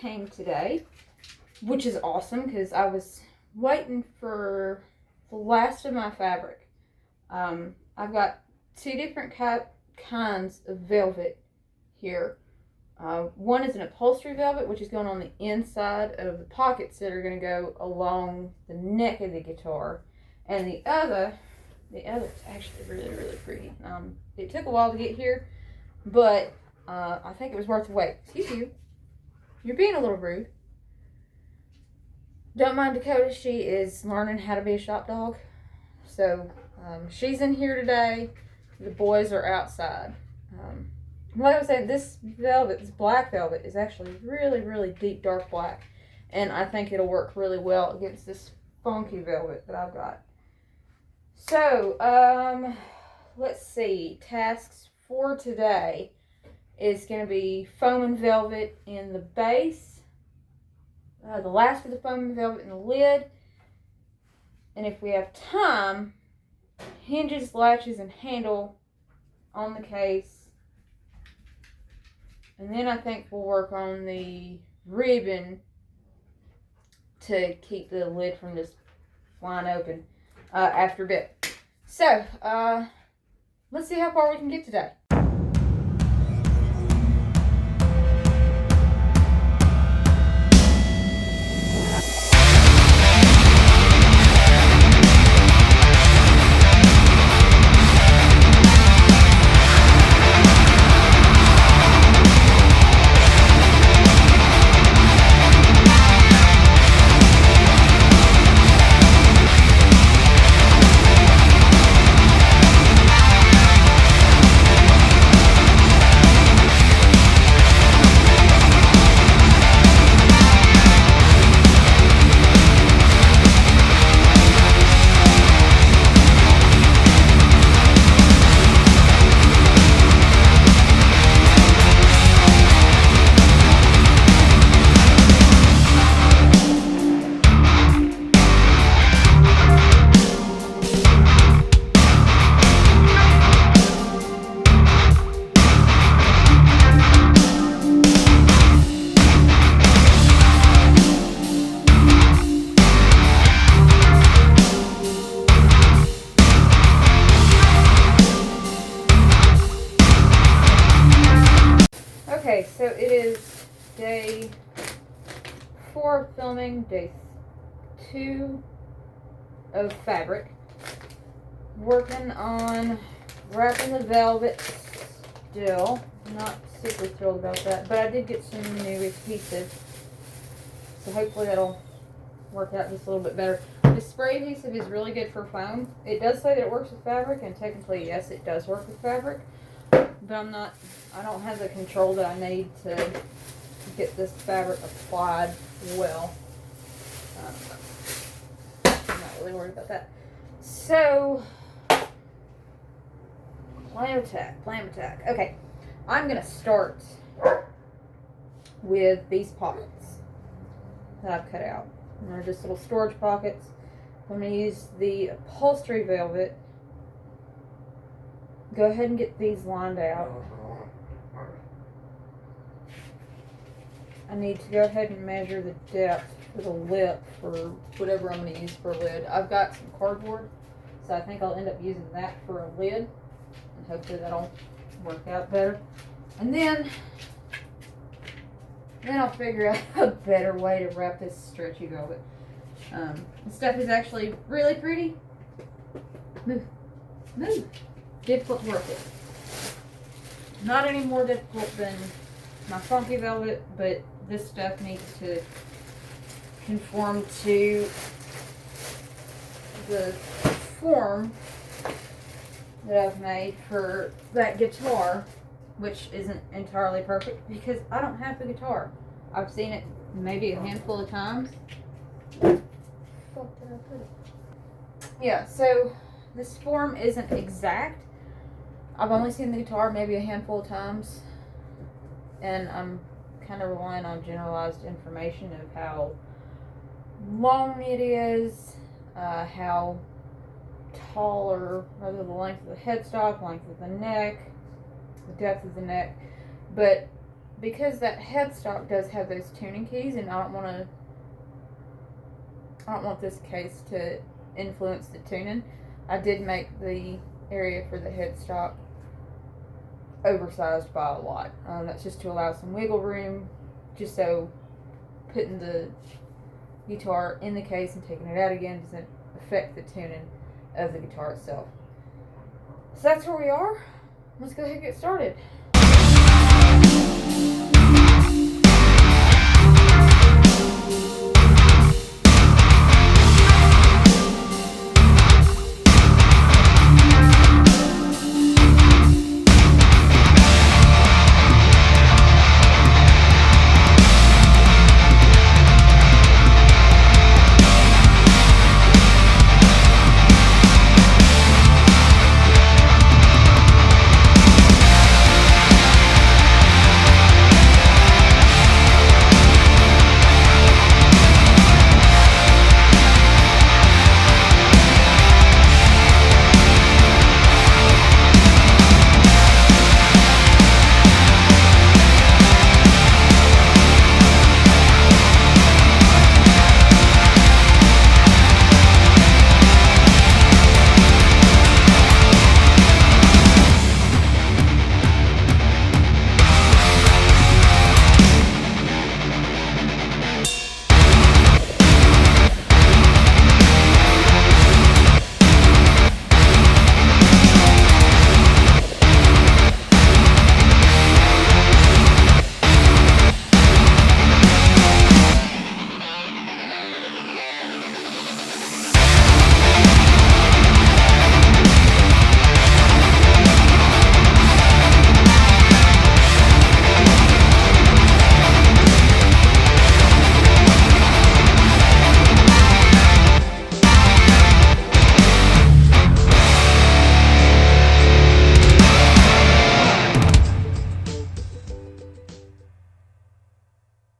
came today, which is awesome because I was waiting for the last of my fabric. I've got two different kinds of velvet here. One is an upholstery velvet, which is going on the inside of the pockets that are going to go along the neck of the guitar. And the other is actually really, really pretty. It took a while to get here, but I think it was worth the wait. Excuse you. You're being a little rude. Don't mind Dakota. She is learning how to be a shop dog. So she's in here today. The boys are outside. Like I was saying, this velvet, this black velvet, is actually really, really deep, dark black. And I think it'll work really well against this funky velvet that I've got. So, let's see. Tasks for today is going to be foam and velvet in the base, the last of the foam and velvet in the lid, and if we have time, hinges, latches, and handle on the case. And then I think we'll work on the ribbon to keep the lid from just flying open after a bit. So, let's see how far we can get today. Okay, so it is day 4 of filming, day 2 of fabric. Working on wrapping the velvet still. Not super thrilled about that, but I did get some new adhesive, so hopefully that'll work out just a little bit better. The spray adhesive is really good for foam. It does say that it works with fabric, and technically, yes, it does work with fabric. But I don't have the control that I need to get this fabric applied well. I'm not really worried about that. So, Plan attack. Okay, I'm going to start with these pockets that I've cut out. And they're just little storage pockets. I'm going to use the upholstery velvet. Go ahead and get these lined out. I need to go ahead and measure the depth for the lip for whatever I'm going to use for a lid. I've got some cardboard, so I think I'll end up using that for a lid. And hopefully that'll work out better. And then I'll figure out a better way to wrap this stretchy velvet. This stuff is actually really pretty. Move. Difficult to work with. Not any more difficult than my funky velvet, but this stuff needs to conform to the form that I've made for that guitar, which isn't entirely perfect because I don't have the guitar. I've seen it maybe a handful of times. Where the fuck did I put it? Yeah, so this form isn't exact. I've only seen the guitar maybe a handful of times, and I'm kind of relying on generalized information of how long it is, how tall or rather the length of the headstock, length of the neck, the depth of the neck. But because that headstock does have those tuning keys, and I don't want this case to influence the tuning, I did make the area for the headstock oversized by a lot. That's just to allow some wiggle room, just so putting the guitar in the case and taking it out again doesn't affect the tuning of the guitar itself. So that's where we are. Let's go ahead and get started.